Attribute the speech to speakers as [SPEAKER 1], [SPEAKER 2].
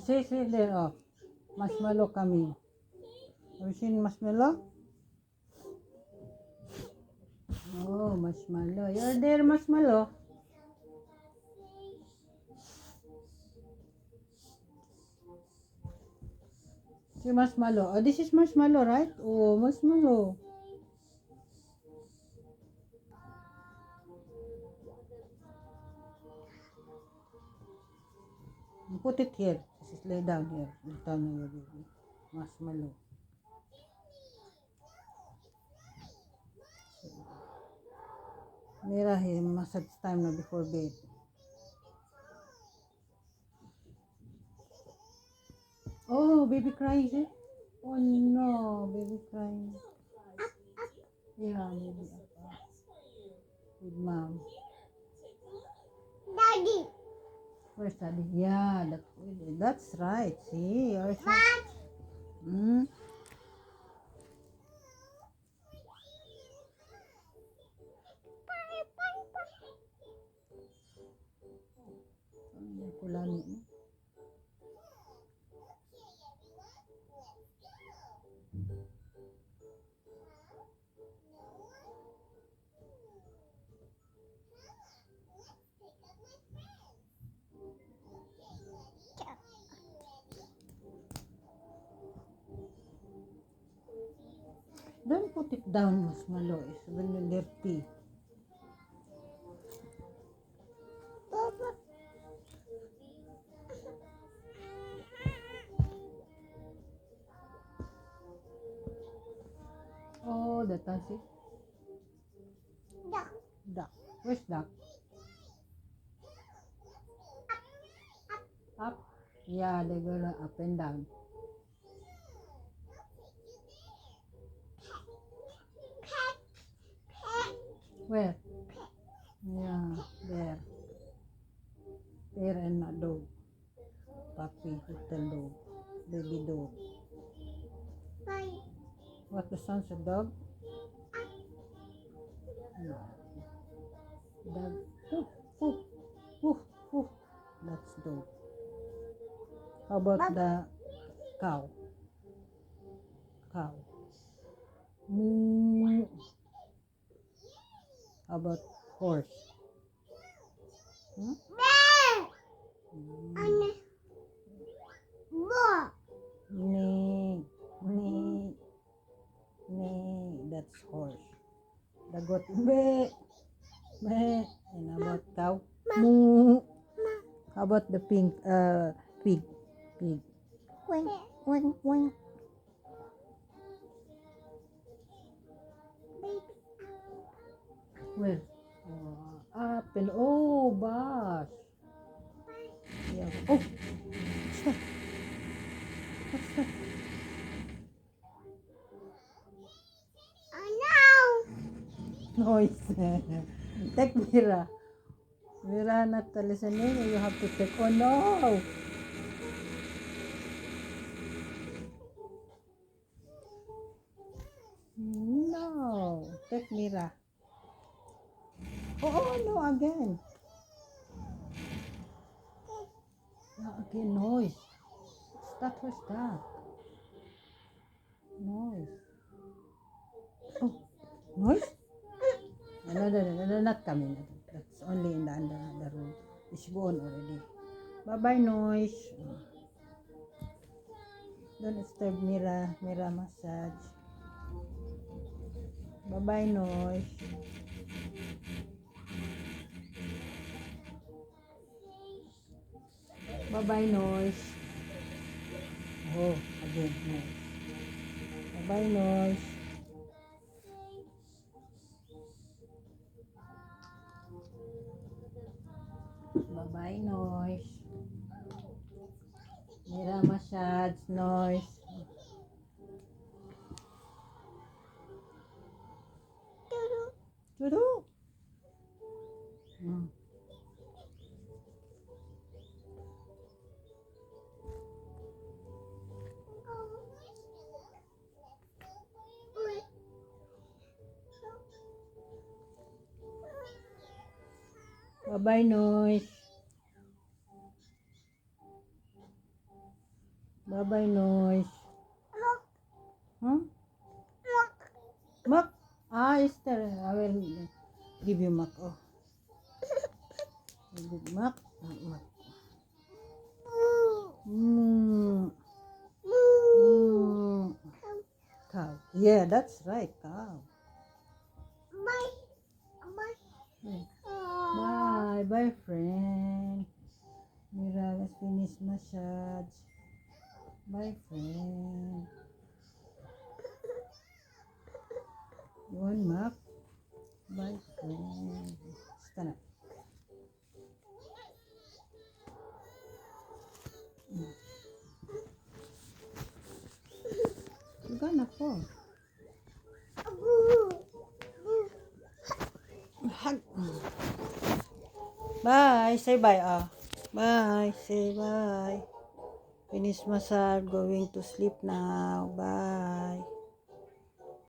[SPEAKER 1] see there, oh. Marshmallow coming. Have you seen marshmallow? Oh, marshmallow. You're there, marshmallow. See marshmallow. Oh, this is marshmallow, right? Oh, marshmallow. Put it here. Just lay down here. Lay down here, baby. Marshmallow. Mira him. Massage time na before bed. Oh, baby crying, see? Oh no, baby crying. Yeah, baby up. With mom.
[SPEAKER 2] Daddy.
[SPEAKER 1] Where's daddy? Yeah, that's right. See, you're so... Hmm? Kulani. Don't put it down, marshmallow. It's really dirty. Oh, the taxi.
[SPEAKER 2] Duck.
[SPEAKER 1] Duck. Where's duck? Up. Yeah, they're gonna up and down. Where? Yeah, there. There and a dog. Puppy, little dog. Baby dog.
[SPEAKER 2] Bye.
[SPEAKER 1] What the sounds of dog? No. Dog. Woof, woof, woof, woof. That's dog. How about the cow? Cow. Moo. How about horse? Hmm?
[SPEAKER 2] Bear.
[SPEAKER 1] Mm.
[SPEAKER 2] And more.
[SPEAKER 1] Nee, nee, nee. That's horse. The goat. Meh, meh. And how about cow? Moo. How about the pig? Pig.
[SPEAKER 2] Wing. Wing. Wing.
[SPEAKER 1] Where? Apple. Oh, bus. Yeah. Oh, what's that? What's that?
[SPEAKER 2] Oh no.
[SPEAKER 1] Noise. Take Mira. Mira not listening. You have to take. Oh no. No. Take Mira. Oh no, again. Yeah, again, noise. What's that? Noise. Oh, noise? No, not coming. That's only in the under room. It's gone already. Bye-bye, noise. Don't disturb Mira. Mira massage. Bye-bye, noise. Bye-bye, noise. Oh, again, noise. Bye-bye, noise. Bye-bye, noise. Mira massage, noise. Tudu. Bye-bye, noise. Bye-bye, noise.
[SPEAKER 2] Look.
[SPEAKER 1] Huh?
[SPEAKER 2] Look.
[SPEAKER 1] Mac. Esther. I will give you Mac. Oh. Good Mac. Mac.
[SPEAKER 2] Moo.
[SPEAKER 1] Mm.
[SPEAKER 2] Moo.
[SPEAKER 1] Mm. Cow. Yeah, that's right. Cow.
[SPEAKER 2] Bye. Bye.
[SPEAKER 1] Yeah.
[SPEAKER 2] Oh.
[SPEAKER 1] Bye. Bye, friend. Mira, let's finish massage. Bye, friend. You want Mac? Bye, friend. Stand up. You're gonna fall.
[SPEAKER 2] Boo.
[SPEAKER 1] Hug. Bye. Say bye. Bye. Say bye. Finish massage. Going to sleep now. Bye.